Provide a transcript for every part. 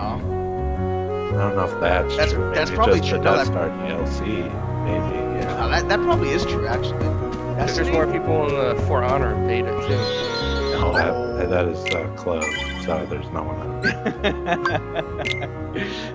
Wow. I don't know if that's true. That's Maybe probably just true. the No, Death Star DLC. Maybe, yeah. No, that probably is true, actually. There's more people in the For Honor beta too. No, that is closed, so there's no one on.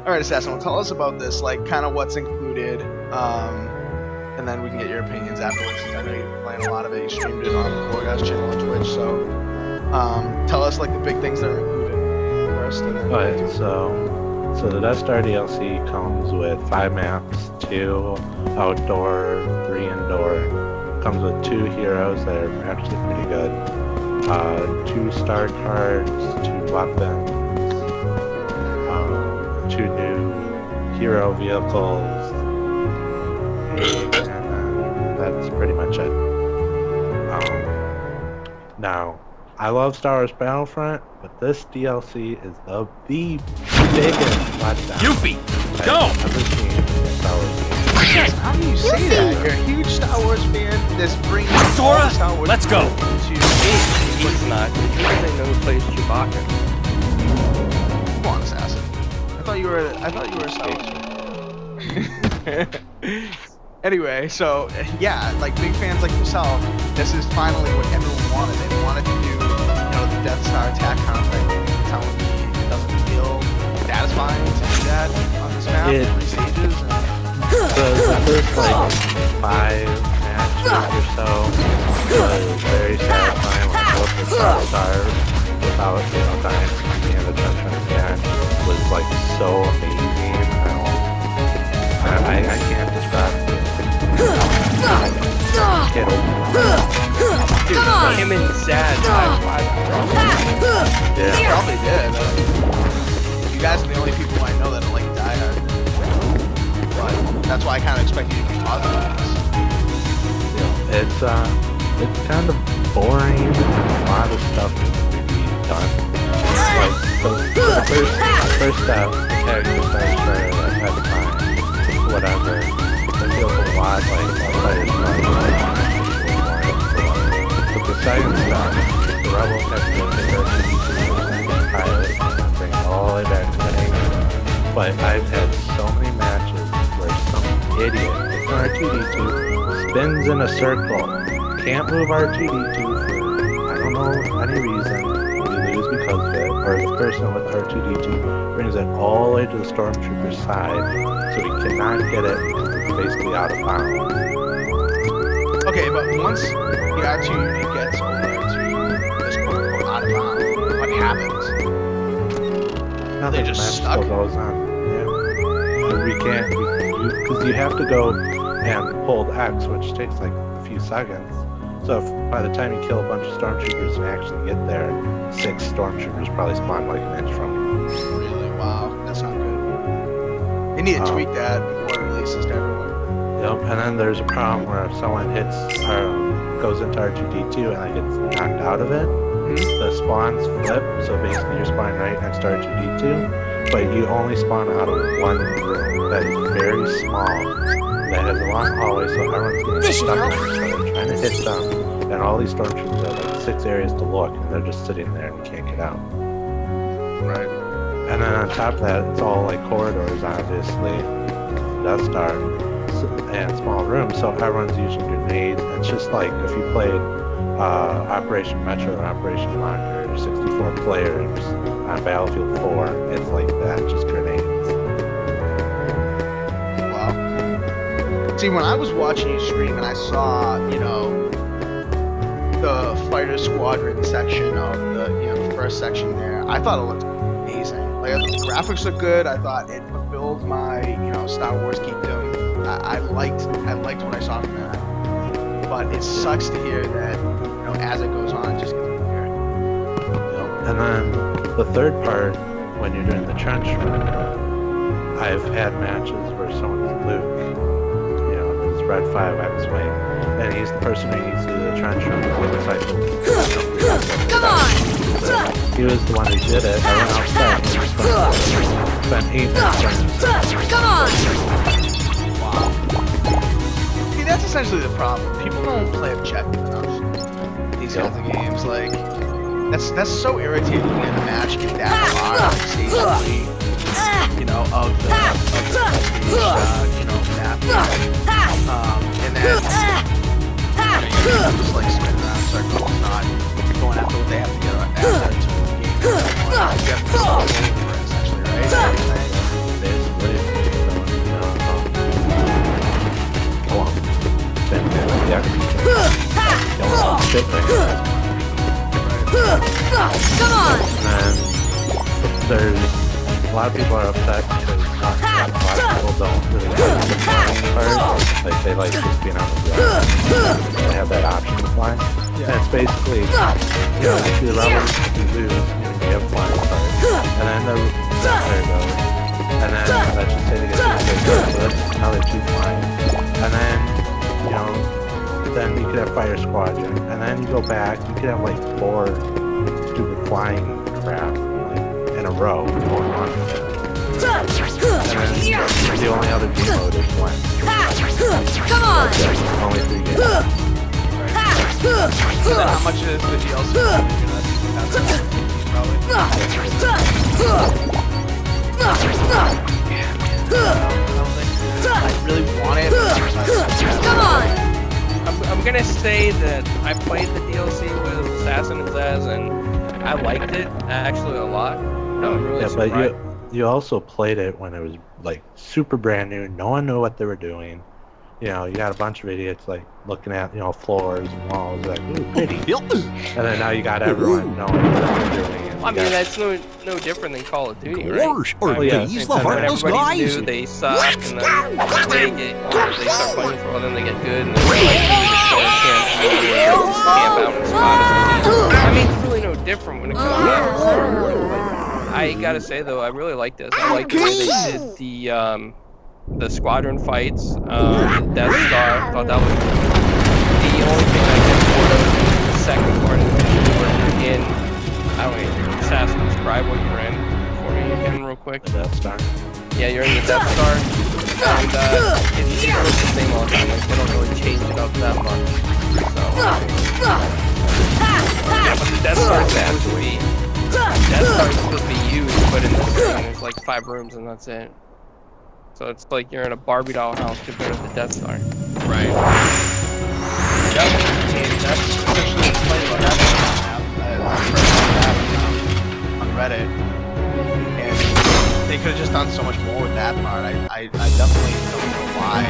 All right, Assassin, well, tell us about this, like, kind of what's included, and then we can get your opinions afterwards, since I know you're playing a lot of it. You streamed it on the Gorgas channel on Twitch, so tell us, like, the big things that are included first. And then Alright, so the Death Star DLC comes with 5 maps, 2 outdoor, 3 indoor. Comes with 2 heroes that are actually pretty good. 2 star cards, 2 weapons, 2 new hero vehicles, and that's pretty much it. Now, I love Star Wars Battlefront, but this DLC is the biggest letdown Yuffie, go! I've ever seen in Star Wars games. Yes, how do you say that? You're a huge Star Wars fan. This brings Sora, Star Wars. let's go. He's not. Did you know who plays Chewbacca? Come on, Assassin. I thought you were a Star Wars fan. Anyway, so yeah, like big fans like yourself, this is finally what everyone wanted. They wanted to do, the Death Star attack conflict. You're telling me it doesn't feel satisfying to do that on this map? 3 stages. The first like 5 matches or so was very satisfying when both the stars without dying and the trench run again was like so amazing. I can't describe it. Him and Zad Yeah, probably did. You guys are the only people I know that are like Die Hard. But that's why I kind of expect you to be positive on this. It's kind of boring. A lot of stuff needs to be done. Like the first character starts I had to find whatever. It feels a lot like players but the second stuff, the Rebels have to get their pilot and bring it all the way back to the hangar. But I've had so many matches where some idiot with R2-D2 spins in a circle, can't move R2-D2 for I don't know any reason, we lose because of it, or the person with R2-D2 brings it all the way to the Stormtrooper's side, so he cannot get it because it's basically out of bounds. Okay, but once the R2 unit gets over to this quote-unquote out of bounds, what happens? Nothing, just the match stuck? still goes on. Yeah. We can't, because you have to go and hold X, which takes like a few seconds. So if by the time you kill a bunch of Stormtroopers and actually get there, 6 Stormtroopers probably spawn like an inch from you. Really? Wow, that's not good. They need to tweak that before it releases to everyone. Yep, and then there's a problem where if someone goes into R2-D2 and gets knocked out of it, the spawns flip, so basically you're spawning right next to R2-D2, but you only spawn out of one room that is very small, that has a long hallway, so everyone's getting stuck in each other, trying to hit them, and all these Stormtroopers have like 6 areas to look, and they're just sitting there and you can't get out. Right. And then on top of that, it's all like corridors, obviously, Death Star, and small rooms, so everyone's using grenades. It's just like if you played Operation Metro or Operation Monitor, 64 players on Battlefield 4, it's like that, just grenades. Wow. See, when I was watching you stream and I saw, the fighter squadron section of the, the first section there, I thought it looked amazing. Like, the graphics look good. I thought it fulfilled my, Star Wars geekdom. I liked what I saw from that. But it sucks to hear that, as it goes on, it just gets weird. And then the third part, when you're doing the trench run, I've had matches where someone's Luke, this Red 5 X-Wing, and he's the person who needs to do the trench run with the cycle. Come on! He was the one who did it. I went outside and spent 8 minutes. Come on! See, that's essentially the problem. People don't play objective enough. These kinds of games, like, that's so irritating when a match can that far, like, stage 3, of the you know, map. And then just like spin around in circles, not going after what they have to get after to the game. You have to go over it, essentially, right? Basically, go on. Same thing with the XP. Don't want to sit there. Come on! And there's a lot of people are upset because not a lot of people don't really like the flying part. Like they like just being on the ground. They have that option to fly. And it's basically, you know, if you level, if you lose, you have flying part. And then there goes. And then let's just say they get to the so that's how they choose flying. And then, you know, then you could have Fire Squadron. And then you go back, you could have like 4 stupid flying crap like, in a row going on with it. And then the only other game mode is one. Come on! Only 3 games. So then how much is the DLC? I really want it. Come on! I'm gonna say that I played the DLC with Assassin and Zaz, and I liked it actually a lot. I was really surprised. But you also played it when it was like super brand new. No one knew what they were doing. You know, you got a bunch of idiots like looking at, you know, floors and walls like, ooh, pretty. And then now you got everyone knowing what they're doing. I mean, that's no different than Call of Duty, right? Gosh, are these the When heartless everybody guys? knew they suck, and then they start playing for a while, then they get good, and then they camp out and spot. I mean, it's really no different when it comes to Star Wars, but I gotta say though, I really like this. I like the way they did the squadron fights, Death Star. Thought that was the only thing I did for the second part of the mission where you're in. I don't know, Assassin, describe what you're in for me again real quick. The Death Star. Yeah, you're in the Death Star, and it's the same all the time. Like, they don't really change it up that much. So, yeah, but the Death Star is actually Death Star is supposed to be used, but in this thing, there's like 5 rooms and that's it. So it's like you're in a Barbie doll house compared to the Death Star. Right. Yep. And that's essentially explained about that on Reddit. And they could have just done so much more with that part. I definitely don't know why.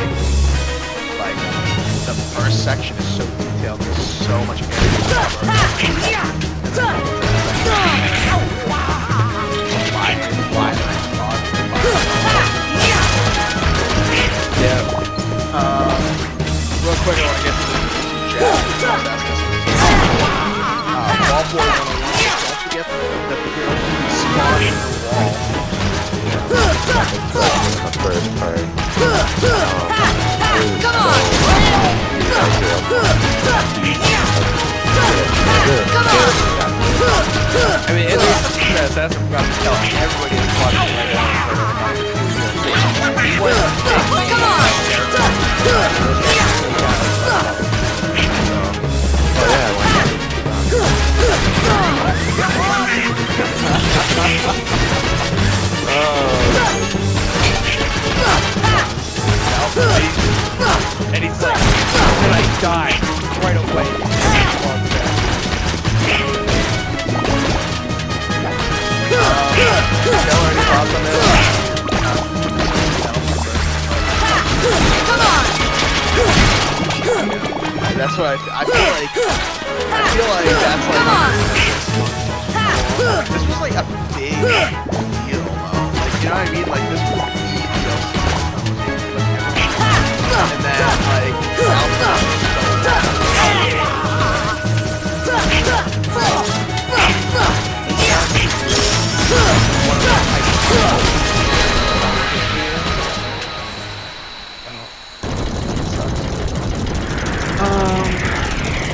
Like, the first section is so detailed. There's so much Yeah. Real quick, I want to get to the chat. Wall 4 101. Don't forget that the hero can spawn in the wall. The first part. Come on! I mean, at least the Assassin forgot to tell everybody in the squad right now. Come on! And he's like, and I died right away. Any thoughts on this? That's what I feel like that's like this was like a big deal though. Like, you know what I mean? Like, this was the DLC and then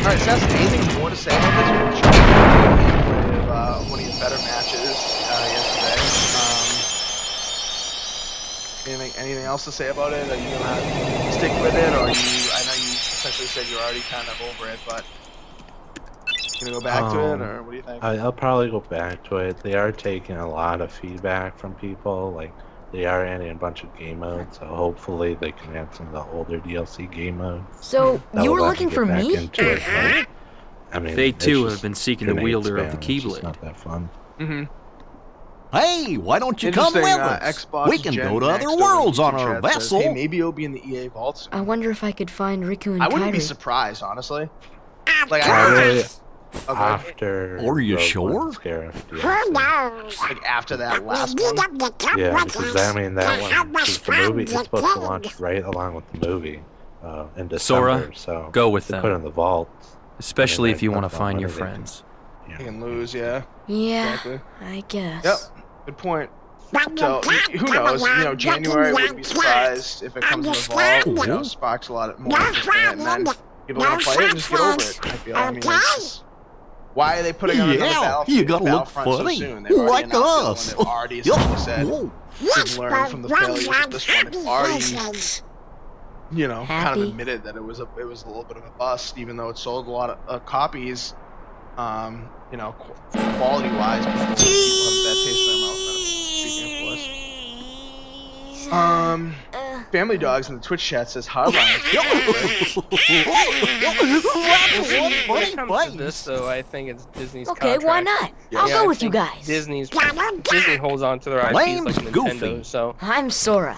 Alright, so that's anything more to say about this one? With one of your better matches yesterday. Anything else to say about it? Are you gonna stick with it, or I know you essentially said you're already kind of over it, but gonna go back to it, or what do you think? I'll probably go back to it. They are taking a lot of feedback from people. Like, they are adding a bunch of game modes, so hopefully they can add some of the older DLC game modes. So, that you will were let looking get for back me? into it, but, I mean, They it's too just have been seeking the grenade wielder of the spam, it's just Keyblade. not that fun. Mm-hmm. Hey, why don't you come Interesting. with us? Xbox We can Gen go to Next other over worlds on YouTube our chat says, vessel. Hey, maybe it'll be in the EA vault soon. I wonder if I could find Riku and I wouldn't be Kairi. surprised, honestly. Like, Probably okay. after. Are you Rogue sure? One Scarif DLC. Like after that last one. Yeah, because I mean that one, because the movie is supposed to launch right along with the movie in December. Sora, so go with they them. put it in the vault. Especially if you want to That's find not your what they do. friends. You can lose, yeah. Yeah, Exactly. I guess. Yep. Good point. So, who knows? You know, January wouldn't be surprised if it comes in the vault. You know, sparks a lot more interest in it, and then people want to play it and just get over it. I feel. I mean, it's just, why are they putting out another Yeah, Battlefield, you gotta look Battlefront so funny. soon? They've already Like announced the other one. us. They've already essentially said Whoa. they've learned from the failures of this one. They've already, you know, kind Happy? of admitted that it was a little bit of a bust, even though it sold a lot of copies. You know, quality-wise, people have bad taste in their mouth. Speaking of course. Family Dogs in the Twitch chat says Hardline. When it comes to this, though, I think it's Disney's Okay, contract. why not? I'll Yeah, go I with you think guys. Disney holds on to their IPs like Name's Nintendo, Goofy. so I'm Sora.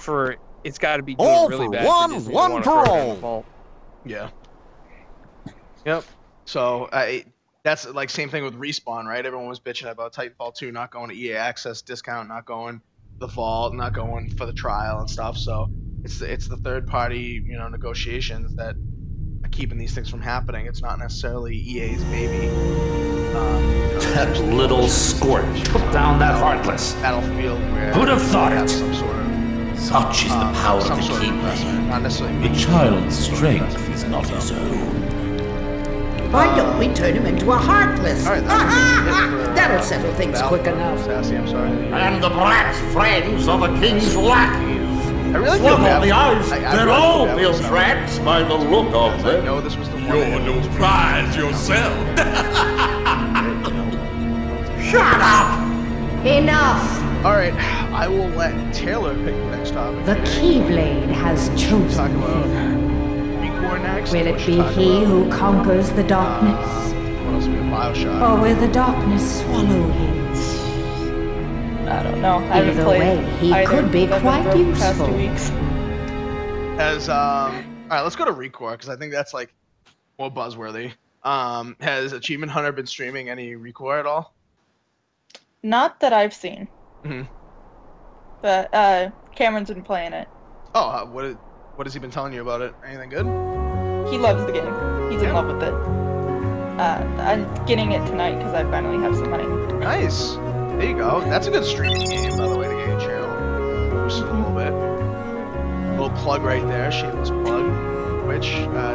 it's got to be doing All really for bad one, for Disney one to for want to throw it in all. the vault. Yeah. Yep. So that's like same thing with Respawn, right? Everyone was bitching about Titanfall 2 not going to EA Access discount, not going to the vault, not going for the trial and stuff. So it's the third party, you know, negotiations that are keeping these things from happening. It's not necessarily EA's baby. That little scorch. Put down that Heartless. Battlefield where Who'd have thought they have it? some sort of Such is the power of some the sort of investment, Keyblade. not necessarily The me. child's strength is not his own. Why don't we turn him into a Heartless? All right, that's That'll settle things quick enough. Sassy, I'm sorry. And the brat's friends are the king's lackeys. I really feel Look bad on the for- eyes. I They're really all feel bad Bill for Sally. Tracks by the look of I them. know this was the one. You're no prize yourself. Shut up! Enough! All right, I will let Taylor pick the next topic. The Keyblade has Talk chosen about him. Recore next. Will or it should be talk he about, who conquers the darkness? What else? We have Bioshock. Or will the darkness swallow him? I don't know. I haven't Either played way, he either could be of them quite for the past 2 useful. weeks. Has all right, let's go to Recore because I think that's like more buzzworthy. Has Achievement Hunter been streaming any Recore at all? Not that I've seen, Mhm. but Cameron's been playing it. Oh, what has he been telling you about it? Anything good? He loves the game. He's in love with it. I'm getting it tonight because I finally have some money. Nice. There you go. That's a good streaming game, by the way, to get your channel boosted a little bit. Little plug right there, shameless plug. Twitch,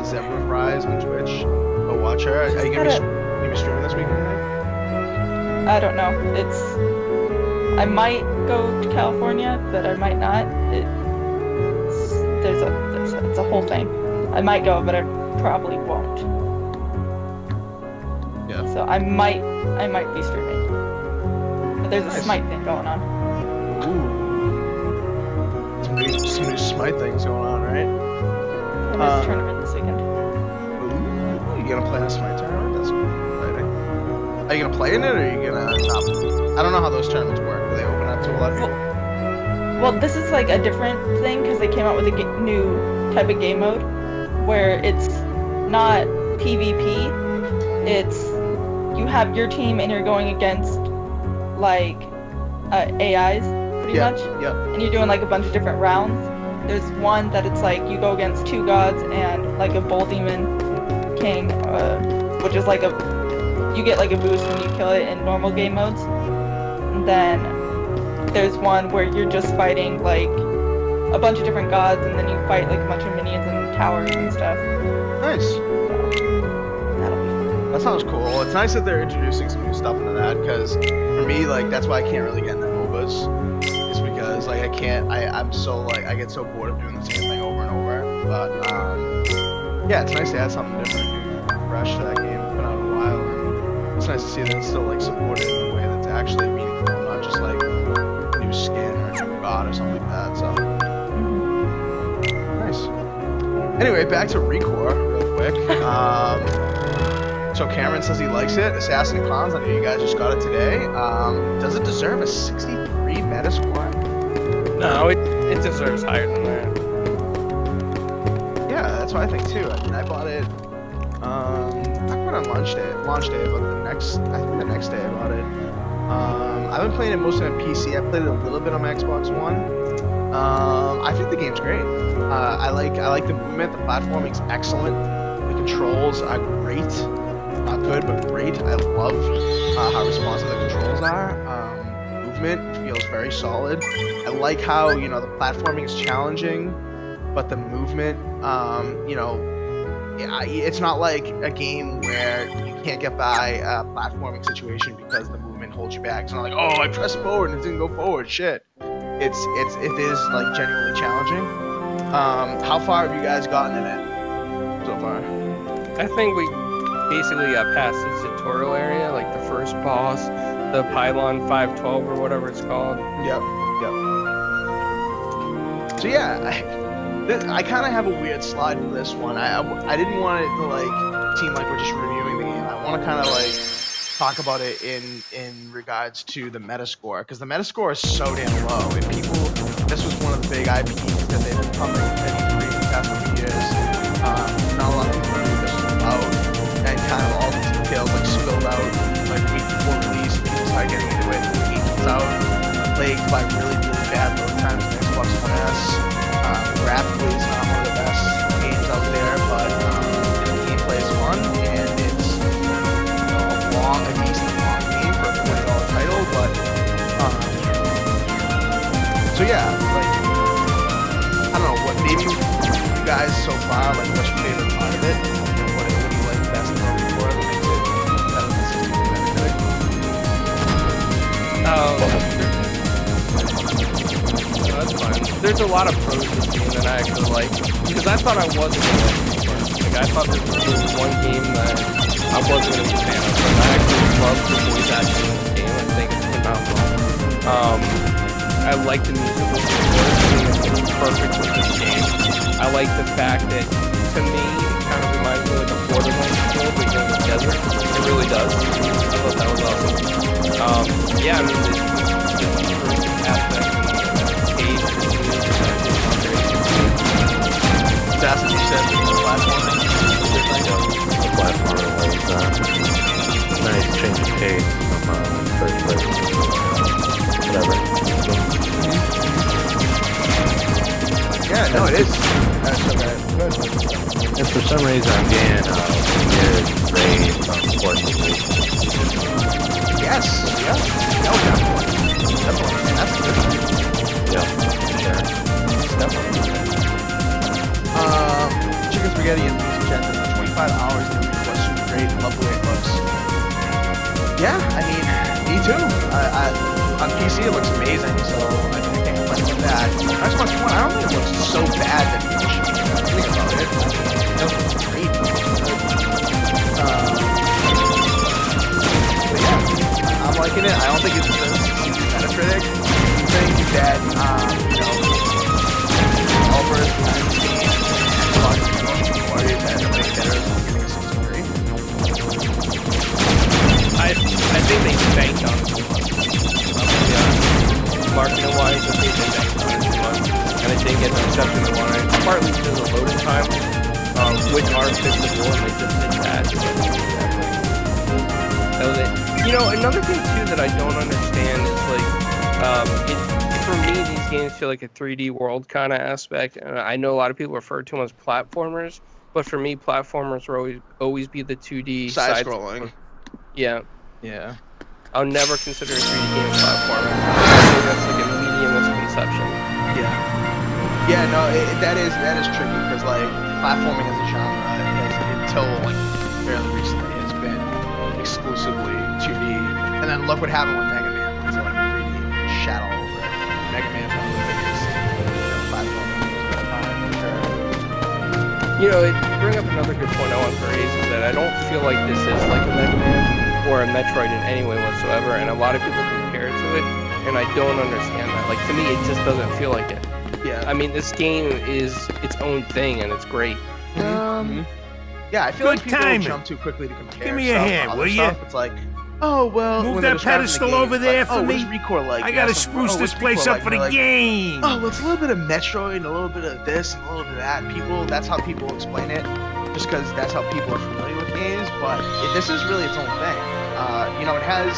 Zebra Fries on Twitch. Go watch her. Are you gonna be streaming this weekend? I don't know. I might go to California, but I might not. It's a whole thing. I might go, but I probably won't. Yeah. So I might be streaming. But there's a Nice. Smite thing going on. Ooh. Some new Smite things going on, right? And there's a tournament this weekend. Ooh, you gonna play in a Smite tournament? That's exciting. Are you gonna play in it, or are you gonna not? I don't know how those tournaments work. Do they open up to a lot of people? Well, this is like a different thing because they came out with a new type of game mode where it's not PvP. It's you have your team and you're going against like AIs pretty much. Yep. And you're doing like a bunch of different rounds. There's one that it's like you go against 2 gods and like a bull demon king, which is like you get like a boost when you kill it in normal game modes. And then there's one where you're just fighting like a bunch of different gods, and then you fight like a bunch of minions and towers and stuff. Nice. That'll be fun. That sounds cool. It's nice that they're introducing some new stuff into that, because for me, like, that's why I can't really get into MOBAs. Is because like I'm so like I get so bored of doing the same thing over and over. But yeah, it's nice to add something different, new, fresh to that game. It's been out a while, and it's nice to see that it's still like supported in a way that's actually meaningful, not just like a new skin or a new god or something like that. Anyway, back to Recore real quick. So Cameron says he likes it. Assassin and Clowns, I know you guys just got it today. Does it deserve a 63 Metascore? No, it deserves higher than that. Yeah, that's what I think too. I mean, I bought it. Not quite on launch day, but I think the next day I bought it. I've been playing it mostly on PC. I played it a little bit on my Xbox One. I think the game's great. I like the movement. The platforming's excellent. The controls are great. Not good, but great. I love how responsive the controls are. Movement feels very solid. I like how, you know, the platforming is challenging, but the movement, you know, it's not like a game where you can't get by a platforming situation because the movement holds you back. It's not like, oh, I pressed forward and it didn't go forward. Shit. It is like genuinely challenging. How far have you guys gotten in it so far? I think we basically got past the tutorial area, like the first boss, the Pylon 512 or whatever it's called. Yep. So yeah, I kind of have a weird slide for this one. I didn't want it to like seem like we're just reviewing the game. I want to kind of like talk about it in regards to the Metascore, because the Metascore is so damn low. And people, this was one of the big IPs that they've been coming at E3 for the past couple years. Not a lot of people knew this was about, and kind of all the details like spilled out like week before release. People started getting into it. The week was out, plagued by really bad load times on Xbox One S. Graphically, it's not one of the best games out there, but the gameplay is fun, and it's a decent long game for a $20 title. But so yeah, like I don't know what maybe you guys so far like what's your favorite part of it? What do you like best about it for that makes it better than 63 Metacritic? That's fine. There's a lot of pros to this game that I actually like, because I thought I wasn't going to like it. Like, I thought this was one game that I wasn't going to be a fan of, but I actually love the voice acting in this game. I think it's phenomenal. I like the musical score. It's perfect with this game. I like the fact that, to me, it kind of reminds me like a Borderlands world, but you're in the desert. It really does. I thought that was awesome. Yeah, I mean, the aspect and That's what you said, the platforming. The platforming was nice change of pace from first person. Whatever. Yeah, no, it is. That's okay. And for some reason, I'm getting weird rave from Fortnite. Yes, yeah. No, definitely. That's good. Yeah, sure. Definitely. Chicken Spaghetti in the music chat says 25 hours in the week was super great. Love the way it looks. Yeah, I mean, me too. On PC it looks amazing, so I can't complain about that. Xbox One, I don't think it looks so bad that people should think about it. It looks great. But yeah, I'm liking it. I don't think it's a Metacritic. I think that, you know, developers behind the game I think they banked on it too much. Marketing wise, I think they banked on it too much, and it didn't get the reception they wanted. Partly because of loading time, which are fixable, and they just did that. That was it. You know, another thing too that I don't understand is like, for me, these games feel like a 3D world kind of aspect, and I know a lot of people refer to them as platformers, but for me, platformers will always be the 2D side-scrolling. Yeah. Yeah. I'll never consider a 3D game a platformer. I think that's like a medium misconception. Yeah. Yeah, no, that is tricky, because like platforming as a genre until like fairly recently has been exclusively 2D, and then look what happened with Mega Man. It's like 3D shat all over it. Mega Man is one of the biggest platforming games of all time, for sure. You know, you bring up another good point I want to raise is that I don't feel like this is like a Mega Man or a Metroid in any way whatsoever, and a lot of people compare it to it, and I don't understand that. Like, to me, it just doesn't feel like it. Yeah. I mean, this game is its own thing, and it's great. Yeah, I feel Good like people timing. jump too quickly to compare. Give me a stuff to hand, other will ya? stuff. It's like, oh well. Move when they're that describing the pedestal game, over it's there like, for oh, me. What's Recore like? I You gotta ask them, spruce oh, this what's place Recore up like? for And the they're like, game. oh, well, it's a little bit of Metroid and a little bit of this and a little bit of that. That's how people explain it, just because that's how people are familiar with games. But this is really its own thing. You know, it has